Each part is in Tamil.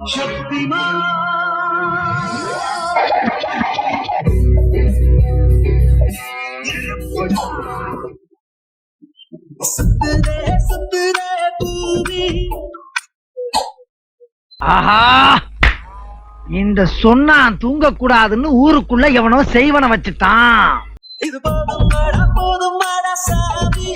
ஆஹா, இந்த சொன்னா தூங்க கூடாதுன்னு ஊருக்குள்ள எவனோ செய்வன வச்சுட்டான். இது போதும் சாமி.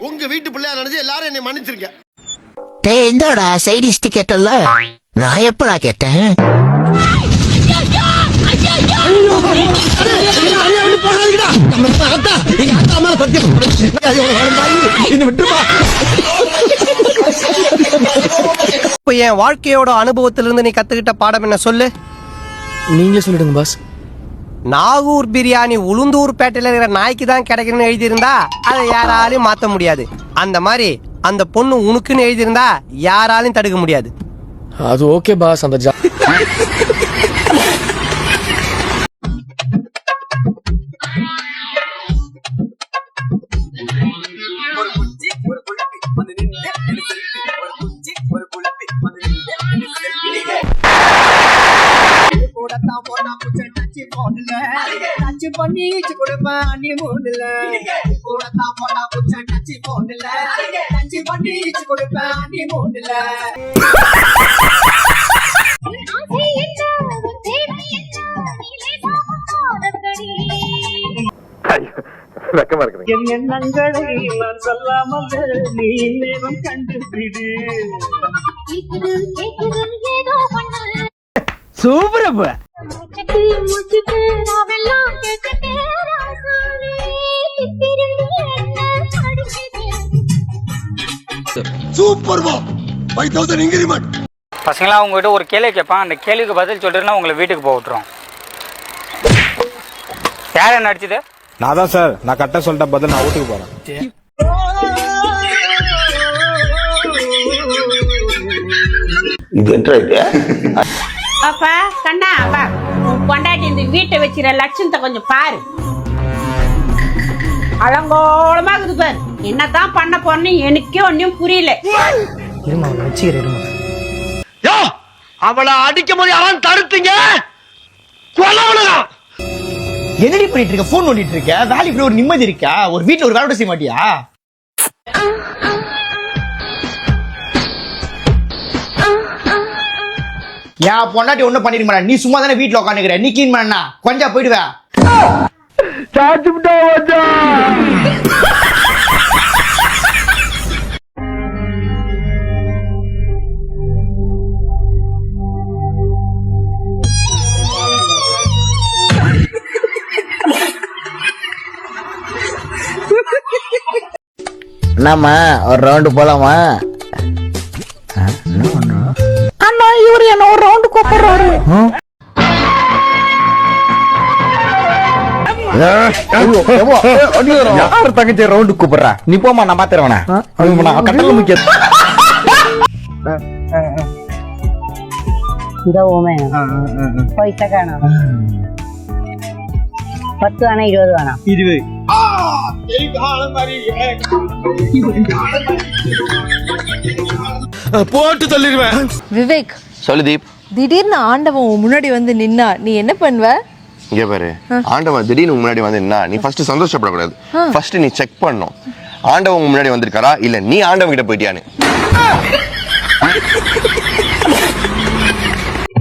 உங்க வீட்டு பிள்ளையா நினைச்சு எல்லாரும் என்னை மன்னிச்சிருங்க. இந்தோட சைடிஸ் டிக்கெட் இல்ல, நான் எப்படா கேட்டேன்? என் வாழ்க்கையோட அனுபவத்திலிருந்து நீ கத்துக்கிட்ட பாடம் என்ன சொல்லு? நீங்களே சொல்லிடுங்க பாஸ். நாகூர் பிரியாணி உளுந்தூர் பேட்டையில இருக்கிற நாய்க்கு தான் கிடைக்கணும்னு எழுதியிருந்தா அதை யாராலையும் மாத்த முடியாது. அந்த மாதிரி அந்த பொண்ணு உனக்குன்னு எழுதியிருந்தா யாராலையும் தடுக்க முடியாது. அது ஓகே பாஸ். அந்த எண்ணங்களை நான் சொல்லாமல் நீ நேரம் கண்டுபிடி. சூப்பரப்ப சூப்பர் பா 5000 இன்கிரிமென்ட். பசங்களா உங்ககிட்ட ஒரு கேள்வி கேட்பான், அந்த கேள்விக்கு பதில் சொல்லிட்டுனா உங்களை வீட்டுக்கு போக விட்டுரும். யார் என்ன அடிச்சது? நான் தான் சார். நான் கரெக்டா சொல்லிட்ட பதில் நான் வீட்டுக்கு போறேன். அப்பா கண்ணா, அப்பா கொண்டாட்டி இந்த வீட்டை வச்சிருக்க லட்சணத்தை கொஞ்சம் பாரு. அலங்கோலமா இருக்குது பாரு. என்னதான் பண்ண போறேன்னு எனக்கே ஒன்னும் புரியல. அவளை அடிக்கும் போது யாரும் தடுத்தீங்க? என்னடி பண்ணிட்டு இருக்க? போன் நோண்டிட்டு இருக்க? வேலைக்கு ஒரு நிம்மதி இருக்கா? ஒரு வீட்டுல ஒரு வேலை செய்ய மாட்டியா? ஏன் பொண்டாட்டி ஒண்ணும் பண்ணிருக்க மாட்டா? நீ சும்மா தானே வீட்டுல உட்காந்துக்கிற. நீ கிளீன் பண்ணா கொஞ்சம் போயிடுவ. என்னம்மா ஒரு ரவுண்டு போலாமா? அண்ணா இவரு என்ன ஒரு ரவுண்டு கூப்பிடுறாரு. தங்கச்சி ரவுண்டு கூப்பிடுறா. நீ போமா, நான் பாத்துறவனா கட்டல முக்கிய. பைசா காணும். 10 வேணா 20 வேணா? 20. போட்டு தள்ளிடுவேன். விவேக் சொல்லு தீப். திடீர்னு ஆண்டவன் முன்னாடி வந்து நின்னா நீ என்ன பண்ணுவ? இங்க பாரு, ஆண்டவன் திடீர்னு முன்னாடி வந்து நின்னா நீ ஃபர்ஸ்ட் சந்தோஷப்படக்கூடாது. ஃபர்ஸ்ட் நீ செக் பண்ணணும், ஆண்டவன் முன்னாடி வந்திருக்காரா இல்ல நீ ஆண்டவன் கிட்ட போயிட்டியான்னு.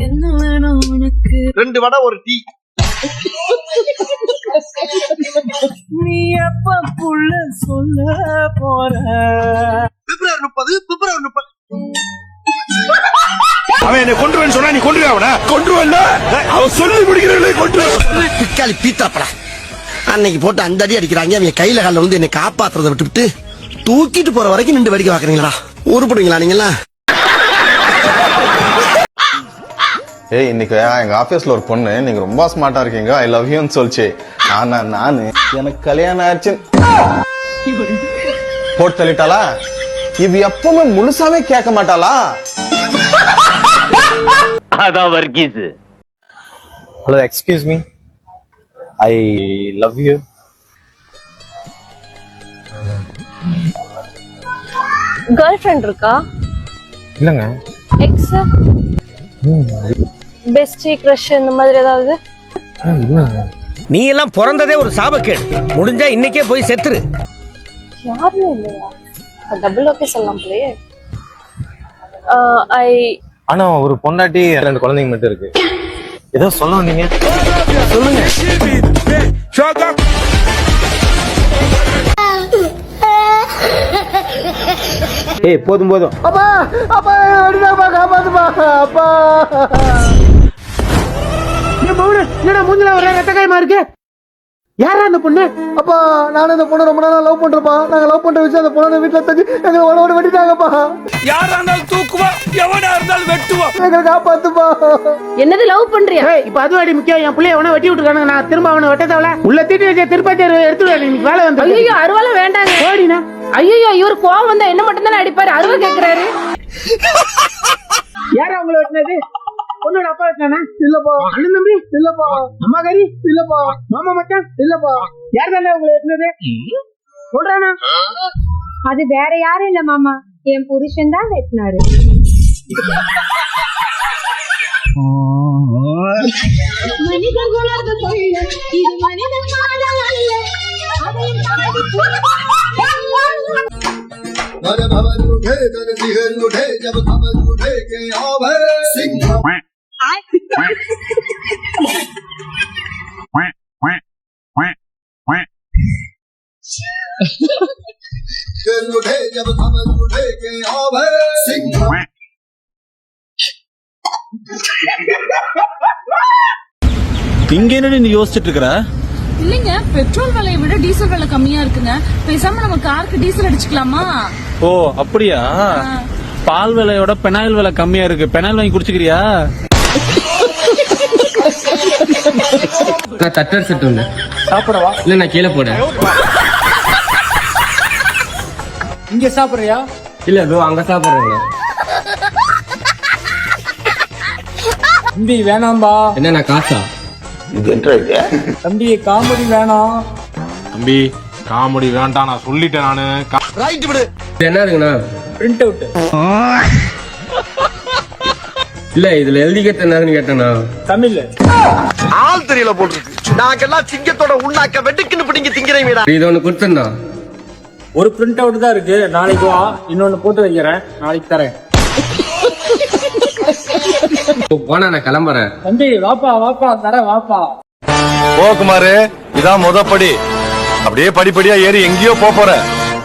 என்ன வேணும் உனக்கு? 2 வடை ஒரு டீ. நீ எப்ப புள்ள சொல்ல போற? பிப்ரவரி 30. அவன் என்ன கொன்றுவேன்னு சொன்னா நீ கொன்றுவே அவன? கொன்றுவல்ல, அவன் சொல்லி முடிக்கிறவளே கொன்றுவே. பிக்காளி பீத்தாப்படா. அன்னைக்கு போட்டு அந்த அடி அடிக்கிறாங்க. அவங்க கையில கால வந்து என்னை காப்பாத்துறதை விட்டுவிட்டு தூக்கிட்டு போற வரைக்கும் 2 வேடிக்கை பாக்குறீங்களா? உருப்படுவீங்களா நீங்களா? ஏய், இன்னைக்கு எங்க ஆபீஸ்ல ஒரு பொண்ணு நீங்க ரொம்ப ஸ்மார்ட்டா இருக்கீங்க, ஐ லவ் யூன்னு சொல்லிச்சு. ஆனா நானு எனக்கு கல்யாணம் ஆச்சு போட்டு தள்ளிட்டாளா? இவ எப்பவுமே முழுசாவே கேட்க மாட்டாளா? அதான் Varghese. Hello, excuse me, I love you. Girlfriend இருக்கா? இல்லங்க. எக்ஸ், பெஸ்டி, கிரஷ் இந்த மாதிரி ஏதாவது? இல்லங்க. நீ எல்லாம் பிறந்ததே ஒரு சாபக்கேடு. முடிஞ்சா இன்னைக்கே போய் செத்துரு. யாருமே இல்லையா? டபுள் ஓகே சொல்லலாம் போலயே. ஆனா ஒரு பொண்டாட்டி 2 குழந்தைங்க மட்டும் இருக்கு. ஏதோ சொல்ல வந்தீங்க, சொல்லுங்க. ஏய், போதும் போதும். அப்பா அப்பா அடிடாப்பா, காப்பாத்துப்பா அப்பா. என்னடா மூஞ்சில ஒரே ரத்த காயமா இருக்கு? யாரா அந்த பொண்ணு? அப்பா, நானும் இந்த பொண்ணு ரொம்ப நாளா லவ் பண்றப்பா. நாங்க லவ் பண்ற விஷயம் அந்த பொண்ணு வீட்டுல தங்கி எங்களை ஓட வெட்டிட்டாங்கப்பா. யாரா இருந்தாலும் தூக்குவா, எவனா இருந்தாலும் வெட்டுவா. எங்களை காப்பாத்துப்பா. என்னது லவ் பண்றியா? இப்ப அது அடி முக்கியம். என் பிள்ளைய அவனை வெட்டி விட்டுருக்கானுங்க. நான் திரும்ப அவனை வெட்ட தேவல. உள்ள தீட்டி வச்ச திருப்பதி எடுத்துடுவேன். இன்னைக்கு வேலை வந்து. ஐயோ, அருவால வேண்டாங்க. ஓடினா. ஐயோ, இவர் கோவம் வந்தா என்ன மட்டும் தானே அடிப்பாரு, அருவா கேக்குறாரு. யாரா உங்களை வெட்டினது? பொண்ணோட அப்பா வெட்டினானா? இல்லப்பா. அண்ணன் தம்பி? இல்லப்பா. அம்மா கறி? இல்லப்பா. மாமா மச்சான்? இல்லப்பா. யார் தானே உங்களை வெட்டினது? சொல்றானா? அது வேற யாரும் இல்ல மாமா, என் புருஷன் தான் வெட்டினாரு. இங்க என்னடி நீ யோசிச்சுட்டு இருக்கற? இல்லைங்க, பெட்ரோல் விலையை விட டீசல் விலை கம்மியா இருக்குங்க. பேசாம நம்ம காருக்கு டீசல் அடிச்சுக்கலாமா? ஓ அப்படியா? பால் விலையோட பெனாயில் விலை கம்மியா இருக்கு. பெனாயில் வாங்கி குடிச்சுக்கிறியா? நான் தட்டர் செட் ஒண்ணு சாப்பிடவா? இல்ல நான் கீழே போறேன். இங்க சாப்பிடுறியா? இல்ல ப்ரோ, அங்க சாப்பிடுறேங்க. தம்பி வேணாம்பா. என்ன நான் காசா? தம்பி காமெடி வேணாம். தம்பி காமெடி வேண்டாம், நான் சொல்லிட்டேன் நானு. ரைட் விடு. இது என்ன இருக்குண்ணா? Print out. இல்ல இதுல எழுதிக்கிறது என்னன்னு கேட்டேண்ணா. தமிழ் ஆள் தெரியல போட்டுருக்கு. நாங்கெல்லாம் சிங்கத்தோட உண்ணாக்க வெட்டுக்குன்னு பிடிங்க திங்கிறீங்கடா. இது ஒண்ணு கொடுத்துருந்தா. ஒரு பிரிண்ட் அவுட் தான் இருக்கு. நாளைக்கு வா, இன்னொன்னு போட்டு வைக்கிறேன், நாளைக்கு தரேன். போனா நான் கிளம்புறேன். தம்பி வாப்பா வாப்பா, தரேன் வாப்பா. ஓ குமாரு, இதான் முதப்படி. அப்படியே படிப்படியா ஏறி எங்கேயோ போற.